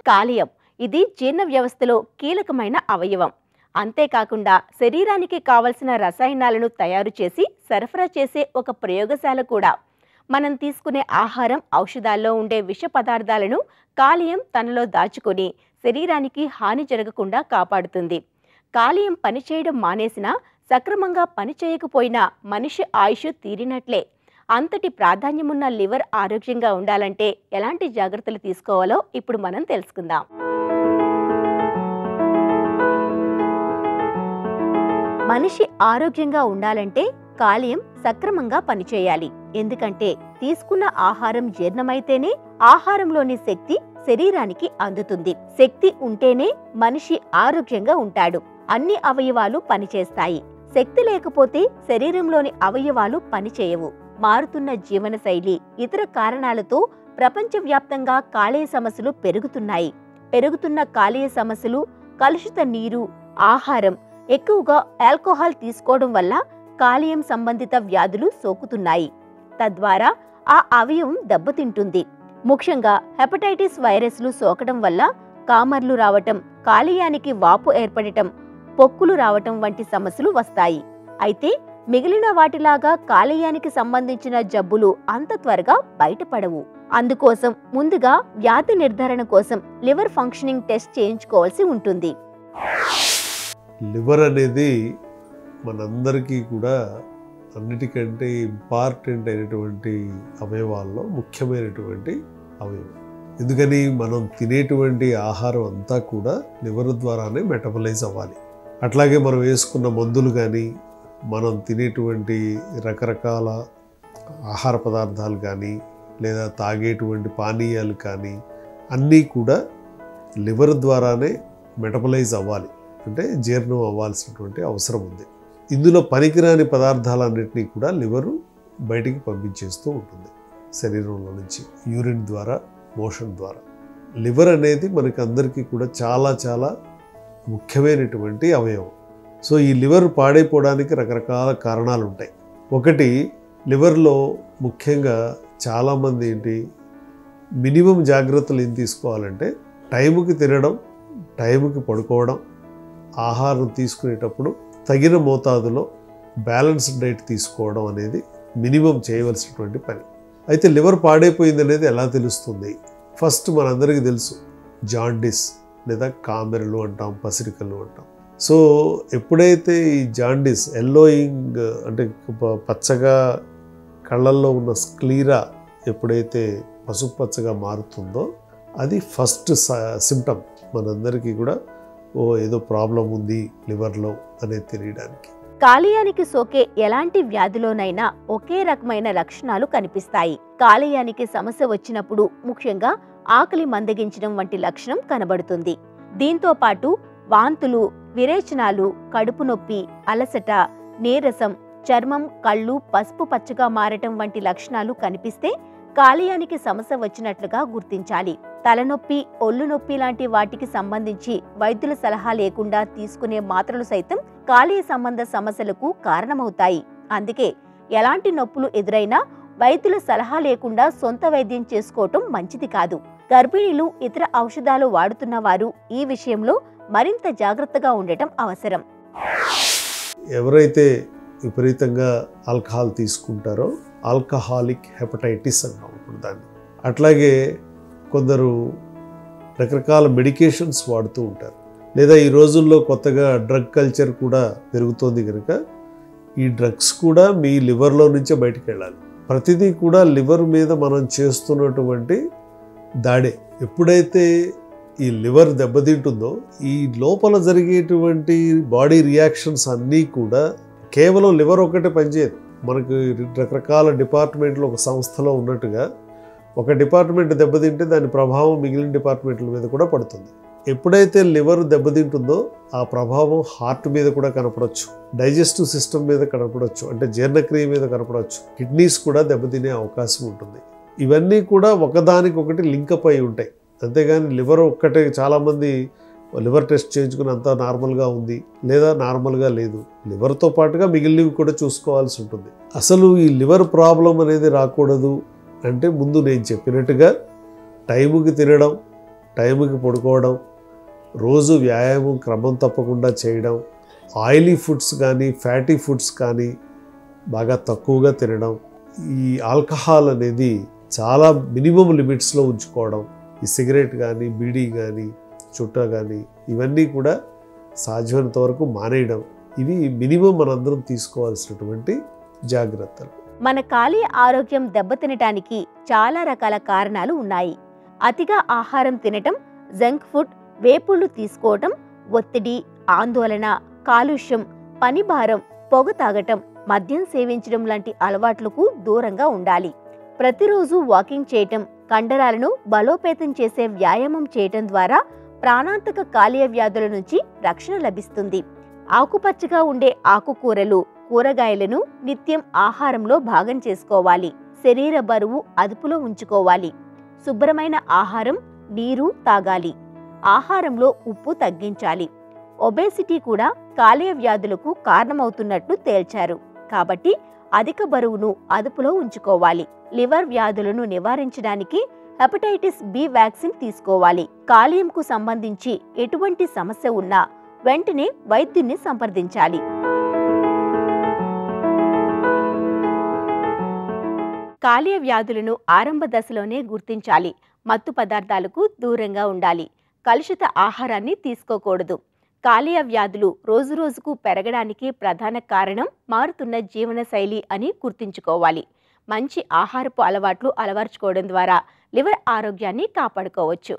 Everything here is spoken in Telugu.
కాలేయం ఇది జీర్ణ వ్యవస్థలో కీలకమైన అవయవం. అంతేకాకుండా శరీరానికి కావలసిన రసాయనాలను తయారు చేసి సరఫరా చేసే ఒక ప్రయోగశాల కూడా. మనం తీసుకునే ఆహారం, ఔషధాల్లో ఉండే విష పదార్థాలను కాలేయం తనలో దాచుకొని శరీరానికి హాని జరగకుండా కాపాడుతుంది. కాలేయం పనిచేయడం మానేసినా, సక్రమంగా పనిచేయకపోయినా మనిషి ఆయుష్ తీరినట్లే. అంతటి ప్రాధాన్యమున్న లివర్ ఆరోగ్యంగా ఉండాలంటే ఎలాంటి జాగ్రత్తలు తీసుకోవాలో ఇప్పుడు మనం తెలుసుకుందాం. మనిషి ఆరోగ్యంగా ఉండాలంటే కాలేయం సక్రమంగా పనిచేయాలి. ఎందుకంటే తీసుకున్న ఆహారం జీర్ణమైతేనే ఆహారంలోని శక్తి శరీరానికి అందుతుంది. శక్తి ఉంటేనే మనిషి ఆరోగ్యంగా ఉంటాడు. అన్ని అవయవాలు పనిచేస్తాయి. శక్తి లేకపోతే శరీరంలోని అవయవాలు పనిచేయవు. మారుతున్న జీవనశైలి, ఇతర కారణాలతో ప్రపంచవ్యాప్తంగా కాలేయ సమస్యలు పెరుగుతున్నాయి. పెరుగుతున్న కాలేయ సమస్యలు, కలుషిత నీరు, ఆహారం, ఎక్కువగా ఆల్కహాల్ తీసుకోవడం వల్ల కాలేయం సంబంధిత వ్యాధులు సోకుతున్నాయి. తద్వారా ఆ అవయవం దెబ్బతింటుంది. ముఖ్యంగా హెపటైటిస్ వైరస్లు సోకడం వల్ల కామర్లు రావటం, కాలేయానికి వాపు ఏర్పడటం, పొక్కులు రావటం వంటి సమస్యలు వస్తాయి. అయితే మిగిలిన వాటిలాగా కాలేయానికి సంబంధించిన జబ్బులు అంత త్వరగా బయటపడవు. అందుకోసం ముందుగా వ్యాధి నిర్ధారణ కోసం లివర్ ఫంక్షనింగ్ టెస్ట్ చేయించుకోవాల్సి ఉంటుంది. లివర్ అనేది మనందరికీ కూడా అన్నిటికంటే ఇంపార్టెంట్ అయినటువంటి అవయవాల్లో ముఖ్యమైనటువంటి అవయవం. ఎందుకని మనం తినేటువంటి ఆహారం అంతా కూడా లివర్ ద్వారానే మెటబలైజ్ అవ్వాలి. అట్లాగే మనం వేసుకున్న మందులు కానీ, మనం తినేటువంటి రకరకాల ఆహార పదార్థాలు కానీ, లేదా తాగేటువంటి పానీయాలు కానీ అన్నీ కూడా లివర్ ద్వారానే మెటబలైజ్ అవ్వాలి, అంటే జీర్ణం అవ్వాల్సినటువంటి అవసరం ఉంది. ఇందులో పనికిరాని పదార్థాలన్నింటినీ కూడా లివరు బయటికి పంపించేస్తూ ఉంటుంది శరీరంలో నుంచి, యూరిన్ ద్వారా, మోషన్ ద్వారా. లివర్ అనేది మనకి అందరికీ కూడా చాలా చాలా ముఖ్యమైనటువంటి అవయవం. సో ఈ లివర్ పాడైపోవడానికి రకరకాల కారణాలు ఉంటాయి. ఒకటి, లివర్లో ముఖ్యంగా చాలామంది మినిమం జాగ్రత్తలు ఏం తీసుకోవాలంటే టైంకి తినడం, టైంకి పడుకోవడం, ఆహారం తీసుకునేటప్పుడు తగిన మోతాదులో బ్యాలెన్స్డ్ డైట్ తీసుకోవడం అనేది మినిమం చేయవలసినటువంటి పని. అయితే లివర్ పాడైపోయింది అనేది ఎలా తెలుస్తుంది? ఫస్ట్ మనందరికీ తెలుసు, జాండిస్ లేదా కామెరలు అంటాం, పసిరికలు అంటాం. సో ఎప్పుడైతే ఈ జాండిస్, ఎల్లోయింగ్ అంటే పచ్చగా కళ్ళల్లో ఉన్న స్క్లీరా ఎప్పుడైతే పసుపు పచ్చగా మారుతుందో అది ఫస్ట్ సిమ్టమ్ మనందరికీ కూడా ఏదో ప్రాబ్లం ఉంది లివర్లో అనేది తెలియడానికి. కాలేయానికి సోకే ఎలాంటి వ్యాధిలోనైనా ఒకే రకమైన లక్షణాలు కనిపిస్తాయి. కాలేయానికి సమస్య వచ్చినప్పుడు ముఖ్యంగా ఆకలి మందగించడం వంటి లక్షణం కనబడుతుంది. దీంతో పాటు వాంతులు, విరేచనాలు, కడుపు నొప్పి, అలసట, నీరసం, చర్మం, కళ్ళు పసుపు పచ్చగా మారటం వంటి లక్షణాలు కనిపిస్తే కాలేయానికి సమస్య వచ్చినట్లుగా గుర్తించాలి. తలనొప్పి, ఒళ్ళు నొప్పి లాంటి వాటికి సంబంధించి వైద్యుల సలహా లేకుండా తీసుకునే మాత్రలు సైతం కాలేయ సంబంధ సమస్యలకు కారణమవుతాయి. అందుకే ఎలాంటి నొప్పులు ఎదురైనా వైద్యుల సలహా లేకుండా సొంత వైద్యం చేసుకోవటం మంచిది కాదు. గర్భిణీలు, ఇతర ఔషధాలు వాడుతున్న వారు ఈ విషయంలో మరింత జాగ్రత్తగా ఉండటం అవసరం. ఎవరైతే విపరీతంగా ఆల్కహాల్ తీసుకుంటారో ఆల్కహాలిక్ హెపటైటిస్ అంటాం ఇప్పుడు దాన్ని. అట్లాగే కొందరు రకరకాల మెడికేషన్స్ వాడుతూ ఉంటారు. లేదా ఈ రోజుల్లో కొత్తగా డ్రగ్ కల్చర్ కూడా పెరుగుతోంది కనుక ఈ డ్రగ్స్ కూడా మీ లివర్లో నుంచే బయటికి వెళ్ళాలి. ప్రతిదీ కూడా లివర్ మీద మనం చేస్తున్నటువంటి దాడే. ఎప్పుడైతే ఈ లివర్ దెబ్బతింటుందో ఈ లోపల జరిగేటువంటి బాడీ రియాక్షన్స్ అన్నీ కూడా కేవలం లివర్ ఒక్కటే పనిచేయదు. మనకు రకరకాల డిపార్ట్మెంట్లు ఒక సంస్థలో ఉన్నట్టుగా ఒక డిపార్ట్మెంట్ దెబ్బతింటే దాని ప్రభావం మిగిలిన డిపార్ట్మెంట్ల మీద కూడా పడుతుంది. ఎప్పుడైతే లివర్ దెబ్బతింటుందో ఆ ప్రభావం హార్ట్ మీద కూడా కనపడవచ్చు, డైజెస్టివ్ సిస్టమ్ మీద కనపడవచ్చు, అంటే జీర్ణక్రియ మీద కనపడవచ్చు, కిడ్నీస్ కూడా దెబ్బతినే అవకాశం ఉంటుంది. ఇవన్నీ కూడా ఒకదానికొకటి లింకప్ అయి ఉంటాయి. అంతేగాని లివర్ ఒక్కటే, చాలామంది లివర్ టెస్ట్ చేయించుకుని అంతా నార్మల్గా ఉంది లేదా నార్మల్గా లేదు, లివర్తో పాటుగా మిగిలినవి కూడా చూసుకోవాల్సి ఉంటుంది. అసలు ఈ లివర్ ప్రాబ్లం అనేది రాకూడదు అంటే ముందు నేను చెప్పినట్టుగా టైంకి తినడం, టైంకి పడుకోవడం, రోజు వ్యాయామం క్రమం తప్పకుండా చేయడం, ఆయిలీ ఫుడ్స్ కానీ ఫ్యాటీ ఫుడ్స్ కానీ బాగా తక్కువగా తినడం, ఈ ఆల్కహాల్ అనేది చాలా మినిమం లిమిట్స్లో ఉంచుకోవడం, ఈ సిగరెట్ కానీ బీడీ కానీ చుట్ట కానీ ఇవన్నీ కూడా సాధ్యమైనంత వరకు మానేయడం, ఇవి మినిమం మనందరం తీసుకోవాల్సినటువంటి జాగ్రత్తలు. మన కాలేయ ఆరోగ్యం దెబ్బతినటానికి చాలా రకాల కారణాలు ఉన్నాయి. అతిగా ఆహారం తినటం, జంక్ ఫుడ్, వేపుళ్లు తీసుకోవటం, ఒత్తిడి, ఆందోళన, కాలుష్యం, పనిభారం, పొగ తాగటం, మద్యం సేవించడం లాంటి అలవాట్లకు దూరంగా ఉండాలి. ప్రతిరోజు వాకింగ్ చేయటం, కండరాలను బలోపేతం చేసే వ్యాయామం చేయటం ద్వారా ప్రాణాంతక కాలేయ వ్యాధుల నుంచి రక్షణ లభిస్తుంది. ఆకుపచ్చగా ఉండే ఆకుకూరలు, కూరగాయలను నిత్యం ఆహారంలో భాగం చేసుకోవాలి. శరీర బరువు అదుపులో ఉంచుకోవాలి. శుభ్రమైన ఆహారం, నీరు తాగాలి. ఆహారంలో ఉప్పు తగ్గించాలి. ఒబేసిటీ కూడా కాలేయ వ్యాధులకు కారణమవుతున్నట్లు తేల్చారు. కాబట్టి అధిక బరువును అదుపులో ఉంచుకోవాలి. లివర్ వ్యాధులను నివారించడానికి హెపటైటిస్ బి వ్యాక్సిన్ తీసుకోవాలి. కాలేయంకు సంబంధించి ఎటువంటి సమస్య ఉన్నా వెంటనే వైద్యున్ని సంప్రదించాలి. కాలేయ వ్యాధులను ఆరంభ దశలోనే గుర్తించాలి. మత్తు పదార్థాలకు దూరంగా ఉండాలి. కలుషిత ఆహారాన్ని తీసుకోకూడదు. కాలేయ వ్యాధులు రోజురోజుకు పెరగడానికి ప్రధాన కారణం మారుతున్న జీవనశైలి అని గుర్తుంచుకోవాలి. మంచి ఆహారపు అలవాట్లు అలవర్చుకోవడం ద్వారా లివర్ ఆరోగ్యాన్ని కాపాడుకోవచ్చు.